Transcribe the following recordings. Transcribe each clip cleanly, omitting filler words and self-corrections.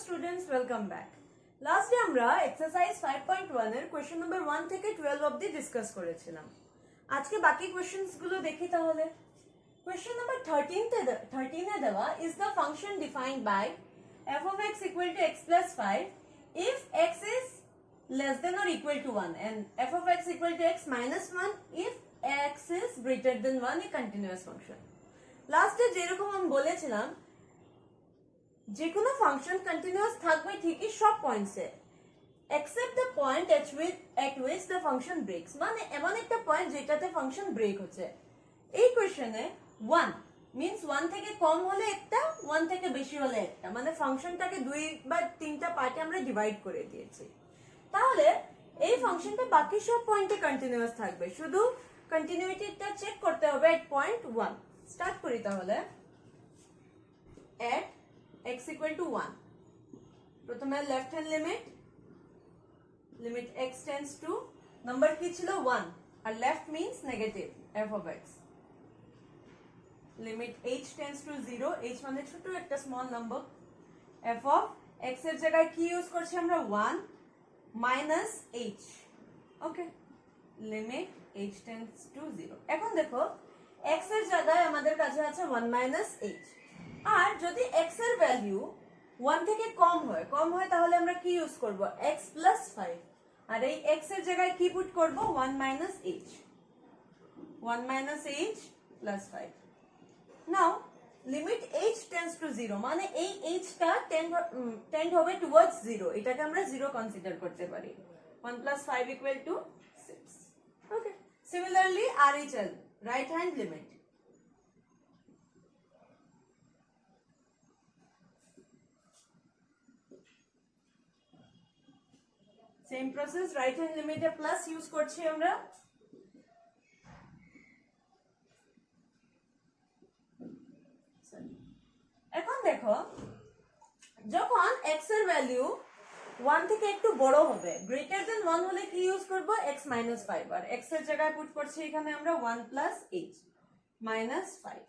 students, welcome back. Last আমরা exercise 5.1 এর question number 1 থেকে 12 অবধি ডিসকাস করেছিলাম। আজকে বাকি কোশ্চেনস গুলো দেখি তাহলে। Question number 13 এ দেওয়া is the function defined by f of x equal to x plus 5 if x is less than or equal to 1 and f of x equal to x minus 1 if x is greater than 1 a continuous function. লাস্টে যেরকম আমি বলেছিলাম যে কোনো function continuous থাকবে ঠিকই সব পয়েন্টসে except the point at which the function breaks, মানে এমন একটা পয়েন্ট যেটাতে ফাংশন ব্রেক হচ্ছে। এই কোশ্চেনে 1 means 1 থেকে কম হলে একটা, 1 থেকে বেশি হলে একটা, মানে ফাংশনটাকে দুই বা তিনটা পার্টে আমরা ডিভাইড করে দিয়েছি। তাহলে এই ফাংশনটা বাকি সব পয়েন্টে কন্টিনিউয়াস থাকবে, শুধু কন্টিনিউইটিটা চেক করতে হবে at point 1। স্টার্ট করি তাহলে। at x equal to 1 প্রথমে left hand limit x tends to number কি ছিল 1 আর left means negative f of x limit h tends to 0 h মানে ছোট একটা small number f of x এর জায়গায় কি ইউজ করছি আমরা 1 minus h okay limit h tends to 0। এখন দেখো x এর জায়গায় আমাদের কাছে আছে 1 মাইনাস h আর যদি x এর ভ্যালু 1 থেকে কম হয় তাহলে আমরা কি ইউজ করব x plus 5 আর এই x এর জায়গায় কি পুট করব 1 minus h plus 5। Now limit h tends to 0 মানে এই h টা টেন্ড হবে টুয়ার্ডস 0, এটাকে আমরা 0 কনসিডার করতে পারি। 1 plus 5 equal to 6 okay. Similarly RHL right hand limit same process, right hand লিমিটে প্লাস ইউজ করছি আমরা। এখন দেখো যখন x এর ভ্যালু 1 থেকে একটু বড় হবে, গ্রেটার দেন 1 হলে কি ইউজ করব x minus 5 আর x এর জায়গায় পুট করছি এখানে আমরা 1 plus h minus 5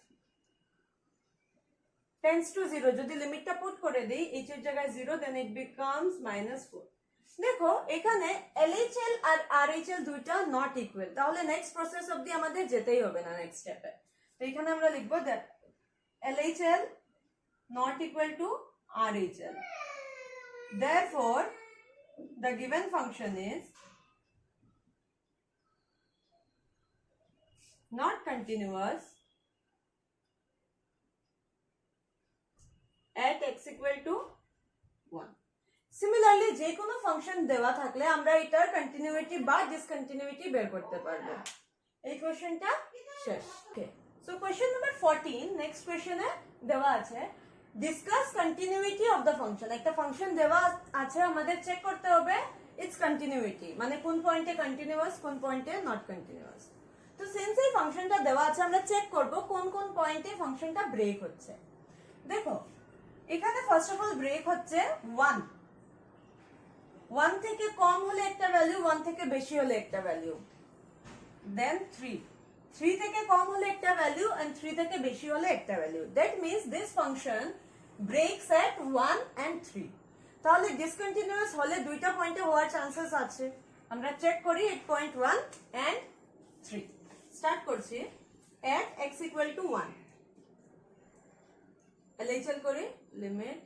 tends to 0। যদি লিমিটটা পুট করে দেই h এর জায়গায় 0 then it becomes minus 4। দেখো এখানে LHL আর RHL দুইটা নট ইকুয়াল, তাহলে নেক্সট প্রসেস অবধি আমাদের যেতেই হবে না নেক্সট স্টেপে। তো এখানে আমরা লিখবো that LHL not equal to RHL, therefore the given function is not continuous at x equal to 1। Similarly যে কোনো ফাংশন দেওয়া থাকলে আমরা এটার কন্টিনিউইটি বা ডিসকন্টিনিউইটি বের করতে পারবো। এই কোশ্চেনটা শেষ। ওকে, সো কোশ্চেন নাম্বার 14 নেক্সট কোশ্চেনে দেওয়া আছে discuss continuity of the function. একটা ফাংশন দেওয়া আছে, আমাদের চেক করতে হবে ইটস কন্টিনিউইটি, মানে কোন পয়েন্টে কন্টিনিউয়াস কোন পয়েন্টে নট কন্টিনিউয়াস। তো সিন্স এই ফাংশনটা দেওয়া আছে আমরা চেক করব কোন কোন পয়েন্টে ফাংশনটা ব্রেক হচ্ছে। দেখো এখানে ফার্স্ট অফ অল ব্রেক হচ্ছে 1 থেকে কম হলে একটা ভ্যালু, 1 থেকে বেশি হলে একটা ভ্যালু, দেন 3 থেকে কম হলে একটা ভ্যালু and 3 থেকে বেশি হলে একটা value. That means this function ব্রেকস at 1 and 3। তাহলে ডিসকন্টিনিউয়াস হলে দুইটা পয়েন্টে হওয়ার চান্সেস আছে, আমরা চেক করি এট পয়েন্ট 1 and 3। স্টার্ট করছি at x equal to 1 LHL করি limit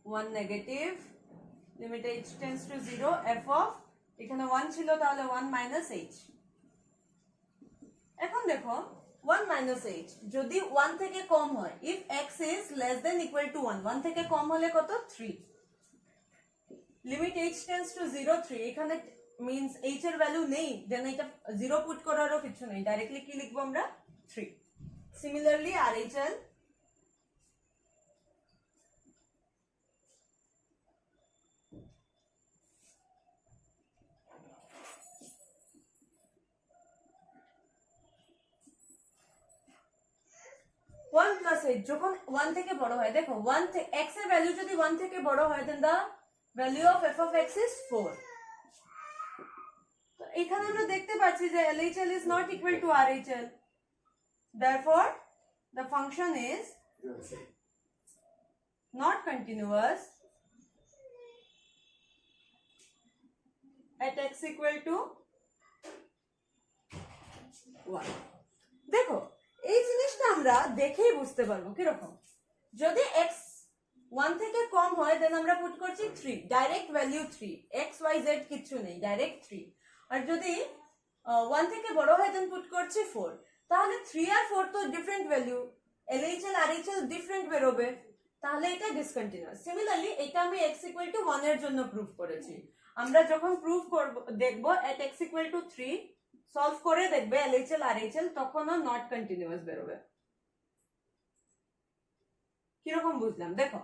1 negative limit h tends to 0 f of এখানে 1 ছিল তাহলে 1 minus h। এখন দেখো 1 minus h যদি 1 থেকে কম হয়, if x is less than equal to 1 থেকে কম হলে কত 3 লিমিট h tends to 0 3 এখানে means h এর ভ্যালু নেই, দেন এটা 0 পুট করারও কিছু নেই, ডাইরেক্টলি কি লিখবো আমরা 3। সিমিলারলি RHL 1 plus h যখন 1 থেকে বড় হয়, দেখো 1 থেকে x এর ভ্যালু যদি 1 থেকে বড় হয় দেন the value of f of x is 4। তো এখানে আমরা দেখতে পাচ্ছি যে LHL is not equal to RHL, therefore the function is not continuous at x equal to 1. দেখো এই জিনিসটা আমরা দেখেই বুঝতে পারবো কিরকম। যদি x 1 থেকে কম হয় দেন আমরা পুট করছি 3, direct value 3, x y z কিছু নেই, ডাইরেক্ট 3। আর যদি 1 থেকে বড় হয় দেন পুট করছি 4। তাহলে 3 আর 4 তো different value, LHL RHL different বেরোবে, তাহলে এটা ডিসকন্টিনিউয়াস। সিমিলারলি এটা আমি x ইকুয়াল টু 1 এর জন্য প্রুফ করেছি। আমরা যখন প্রুফ করব দেখব at x equal to 3 solve করে দেখবে LHL RHL, তখনও নট কন্টিনিউয়াস বেরোবে। কিরকম বুঝলাম দেখো,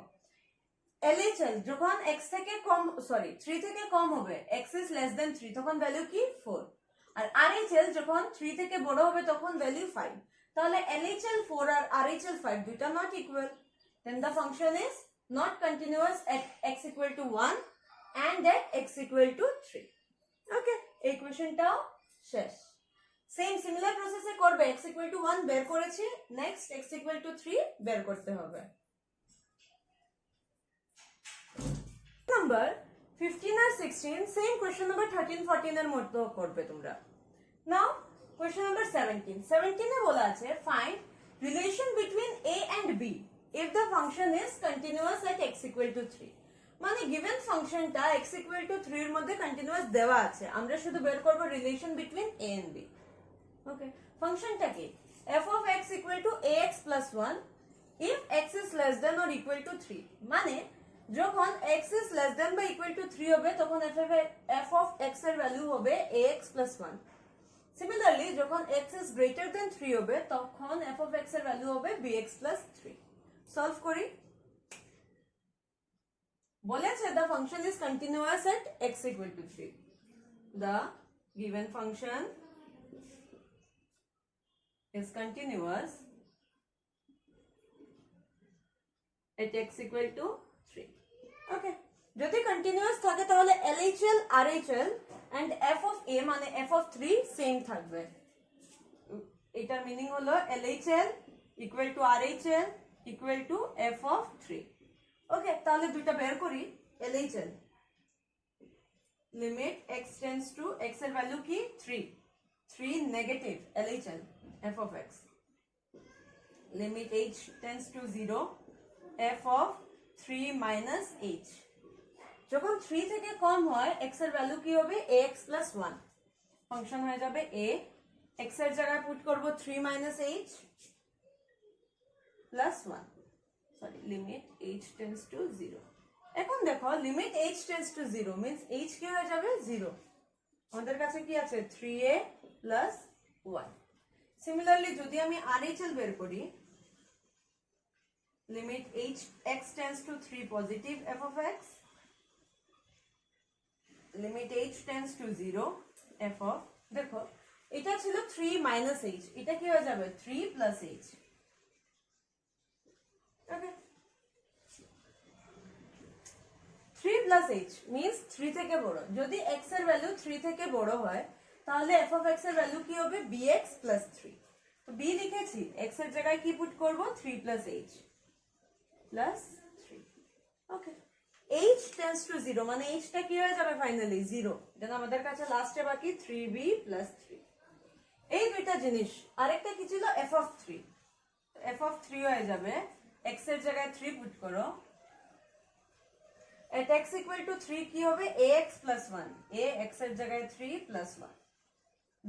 LHL যখন x থেকে কম, সরি 3 থেকে কম হবে, x is less than 3, তখন ভ্যালু কি 4। আর RHL যখন 3 থেকে বড় হবে তখন ভ্যালু 5। তাহলে LHL 4 আর RHL 5 দুইটা not equal, then the function is not continuous at x equal to 1 and at x equal to 3. ওকে, এই কোশ্চেনটাও শেষ। সেম সিমিলার প্রসেসে করবে, x equal to 1 বের করেছি, নেক্সট x equal to 3 বের করতে হবে। নাম্বার 15 আর 16 সেম কোশ্চেন নাম্বার 13 14 এর মতো করবে তোমরা। নাও কোশ্চেন নাম্বার 17 এ বলা আছে find relation between a and b if the function is continuous at x equal to 3। মানে গিভেন ফাংশনটা x equal to 3 এর মধ্যে কন্টিনিউয়াস দেওয়া আছে, আমরা শুধু বের করব relation between a and b। ওকে, ফাংশনটা কি f of x equal to ax plus 1 if x is less than or equal to 3। মানে যখন x is less than বা equal to 3 হবে তখন f of x এর ভ্যালু হবে ax plus 1। সিমিলারলি যখন x is greater than 3 হবে তখন f of x এর ভ্যালু হবে bx plus 3। সলভ করি, বলেছে the function is continuous at x equal to 3। The given function is continuous at x equal to 3। ওকে, যদি continuous থাকে তাহলে LHL RHL and f of a মানে f of 3 same থাকবে। এটার meaning হলো LHL equal to RHL equal to f of 3। ওকে, তাহলে দুইটা বের করি। LHL limit x tends to x এর ভ্যালু কি 3 negative LHL f of x, limit h tends to 0 f of 3 minus h। যখন 3 থেকে কম হয় x এর ভ্যালু কি হবে ax plus 1। ফাংশন হয়ে যাবে a, x এর জায়গায় পুট করব 3 minus h plus 1, sorry limit h tends to 0। এখন দেখো limit h tends to 0 means h কি হয়ে যাবে 0। আমাদের কাছে কি আছে 3a plus 1। সিমিলারলি যদি আমি RHL বের করি, limit x tends to 3 positive f of x, limit h tends to 0 f of, দেখো এটা ছিল 3 minus h, এটা কি হয়ে যাবে 3 plus h। ওকে, 3 plus h means 3 থেকে বড়। যদি x এর ভ্যালু 3 থেকে বড় হয় তাহলে f of x এর ভ্যালু কি হবে bx plus 3। তো b লিখেছি, x এর জায়গায় কি পুট করব 3 plus h plus 3। Okay, h tends to 0 মানে h টা কি হয়ে যাবে ফাইনালি 0। দেন আমাদের কাছে লাস্টে বাকি 3b plus 3। এই দুইটা জিনিস, আরেকটা কি ছিল f of 3, f of 3 হয়ে যাবে x এর জায়গায় 3 পুট করো, at x equal to 3 কি হবে ax plus 1, a x এর জায়গায় 3 plus 1,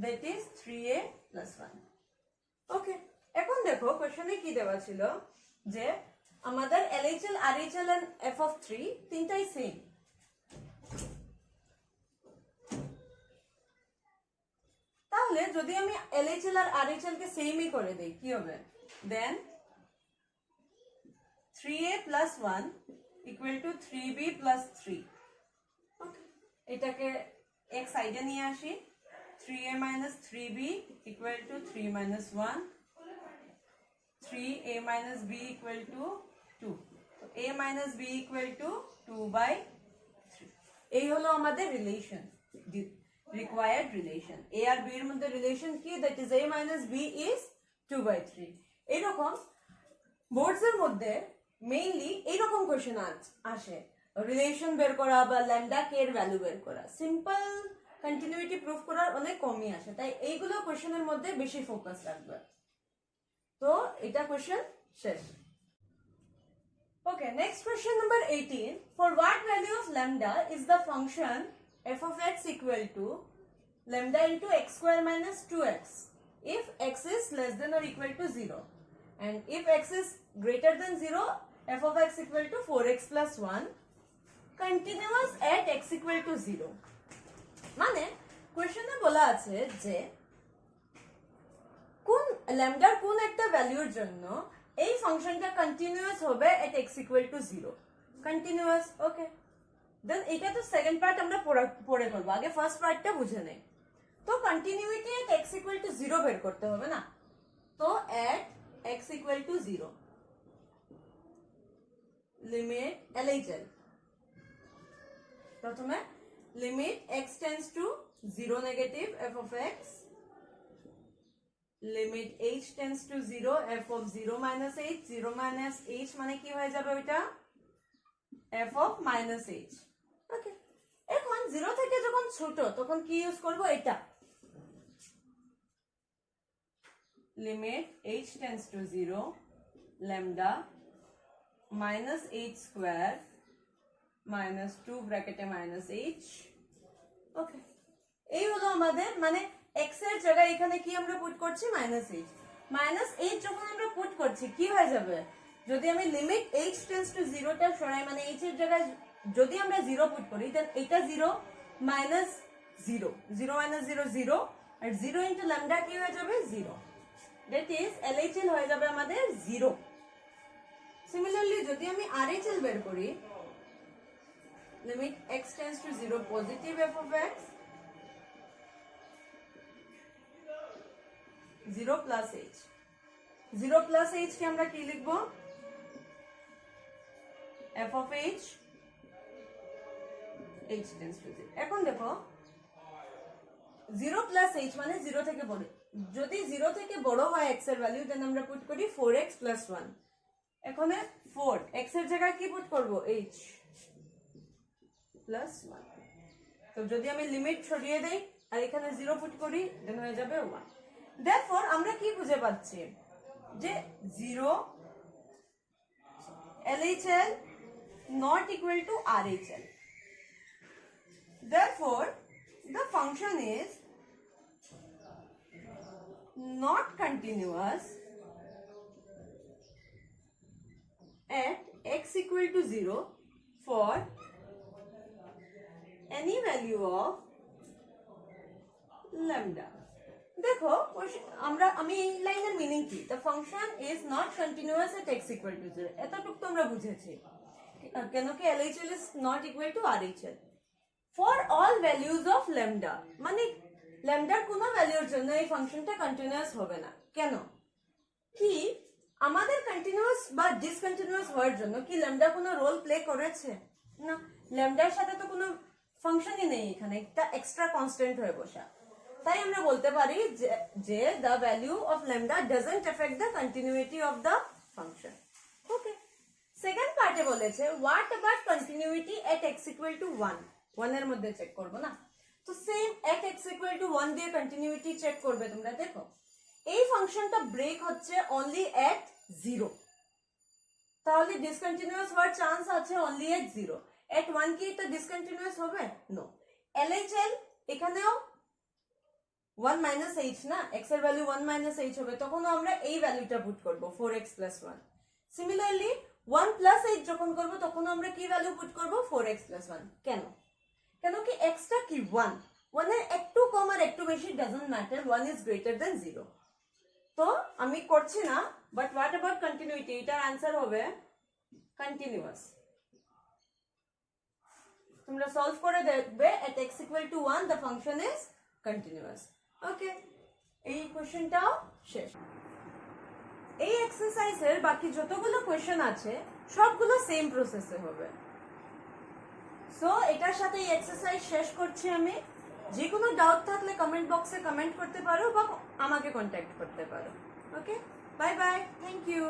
that is 3a plus 1। ওকে, এখন দেখো কোশ্চেনে কি দেওয়া ছিল যে আমাদের LHL RHL and f of 3 তিনটাই সেম। তাহলে যদি আমি LHL আর RHL কে সেমই করে দেই কি হবে, দেন 3a plus 1 equal to 3b plus 3। ওকে, এটাকে x সাইডে নিয়ে আসি, 3a minus 3b equal to 3 minus 1, 3a minus b equal to 2, so a minus b equal to 2 by 3। এই হলো আমাদের রিলেশন, রিকোয়ার্ড রিলেশন। a আর b এর মধ্যে রিলেশন কি, that is a minus b is 2 by 3। এরকম boards এর মধ্যে মেইনলি এইরকম কোয়েশ্চেন আসে, রিলেশন বের করা বা ল্যামডা কে এর ভ্যালু বের করা। সিম্পল কন্টিনিউইটি প্রুফ করার অনেক কমই আসে, তাই এইগুলো কোয়েশ্চেনের মধ্যে বেশি ফোকাস রাখবে। তো এটা কোয়েশ্চেন শেষ। Okay, next question number 18. For what value of lambda is the function f of x equal to lambda into x square minus 2x if x is less than or equal to 0? And if x is greater than 0, f of x equal to 4x plus 1 continuous at x equal to 0. মানে কোয়েশ্চনে বলা আছে যে কোন ল্যামডার কোন একটা ভ্যালুর জন্য এই ফাংশনটা কন্টিনিউয়াস হবে এট x ইকুয়াল টু 0। কন্টিনিউয়াস, ওকে। দেন এটা তো সেকেন্ড পার্ট আমরা পড়ে করব, আগে ফার্স্ট পার্টটা বুঝে নেই। তো continuity at x equal to 0 বের করতে হবে না, তো এট x equal to 0 limit LHL, প্রথমে limit x tends to 0 negative f of x, limit h tends to 0 f of 0 minus h, 0 minus h মানে কি হয়ে যাবে ওইটা f of minus h। ওকে, এখন 0 থেকে যখন ছোট তখন কি ইউজ করব, এটা limit h tends to 0 lambda minus h square minus 2 ব্র্যাকেটে minus h। ওকে, এই হলো আমাদের, মানে x এর জায়গায় এখানে কি আমরা পুট করছি, মাইনাস এইচ। মাইনাস এইচ যখন আমরা পুট করছি কি হয়ে যাবে, যদি আমি লিমিট h টেন্ডস টু 0 টা সরাই, মানে h এর জায়গায় যদি আমরা 0 পুট করি, দেন এটা 0 মাইনাস 0, 0 মাইনাস 0 0, আর 0 ইনটু ল্যামডা কি হয়ে যাবে 0, দ্যাট ইজ LHL হয়ে যাবে আমাদের 0। সিমিলারলি যদি আমি RHL বের করি, limit x tends to 0 positive f of x 0 plus h, 0 plus h কে আমরা কি লিখব, f of h, h tends to 0। এখন দেখো 0 plus h মানে 0 থেকে বড়, যদি 0 থেকে বড় হয় x এর ভ্যালু, দেন আমরা পুট করি 4x plus 1। এখানে 4 x এর জায়গায় কি পুট করব, h plus 1। তো যদি আমি লিমিট সরিয়ে দেই আর এখানে 0 পুট করি, দেন হয়ে যাবে 1। Therefore আমরা কি খুঁজে পাচ্ছি যে 0 LHL not equal to RHL. Therefore the function is not continuous at x equal to 0 for any value of lambda. দেখো আমি এই লাইনের মিনিং কি, the function is not continuous at x equal to 0, এতটুকু তো আমরা বুঝেছি। কেন কি LHL is not equal to RHL for all values of lambda, মানে ল্যামডার কোনো ভ্যালুর জন্য এই ফাংশনটা কন্টিনিউয়াস হবে না। কেন কি আমাদের কন্টিনিউয়াস বা ডিসকন্টিনিউয়াস হওয়ার জন্য কি ল্যামডা কোনো রোল প্লে করেছে না, ল্যামডার সাথে তো কোনো ফাংশনই নেই, এখানে একটা এক্সট্রা কনস্ট্যান্ট হয়ে বসা। তাই আমরা বলতে পারি যে the value of lambda doesn't affect the continuity of the function. Okay, second পার্টে বলেছে what about continuity at x equal to 1, 1 এর মধ্যে চেক করব না, তো same at x equal to 1 দিয়ে কন্টিনিউইটি চেক করবে তোমরা। দেখো এই ফাংশনটা ব্রেক হচ্ছে only at 0, তাহলে ডিসকন্টিনিউয়াস হওয়ার চান্স আছে only at 0, at 1 কি এটা ডিসকন্টিনিউয়াস হবে, নো। LHL এখানেও 1 minus h না, x এর ভ্যালু 1 minus h হবে, তখন আমরা এই ভ্যালুটা পুট করব 4x plus 1। Similarly 1 plus h যখন করব তখন আমরা কি ভ্যালু পুট করব, 4x plus 1। কেন কি x টা কি 1, 1 এর একটু কম আর একটু বেশি doesn't matter, 1 is greater than 0। তো আমি করছি না, বাট হোয়াট অ্যাবাউট কন্টিনিউইটি, এটার आंसर হবে কন্টিনিউয়াস। তোমরা সলভ করে দেখবে at x equal to 1 the function is continuous. ওকে, এই কোশ্চেনটাও শেষ। এই এক্সারসাইজের বাকি যতগুলো কোশ্চেন আছে সবগুলো সেম প্রসেসে হবে। সো এটার সাথে এই এক্সারসাইজ শেষ করছি আমি। যে কোনো ডাউট থাকলে কমেন্ট বক্সে কমেন্ট করতে পারো বা আমাকে কন্ট্যাক্ট করতে পারো। ওকে, বাই বাই, থ্যাংক ইউ।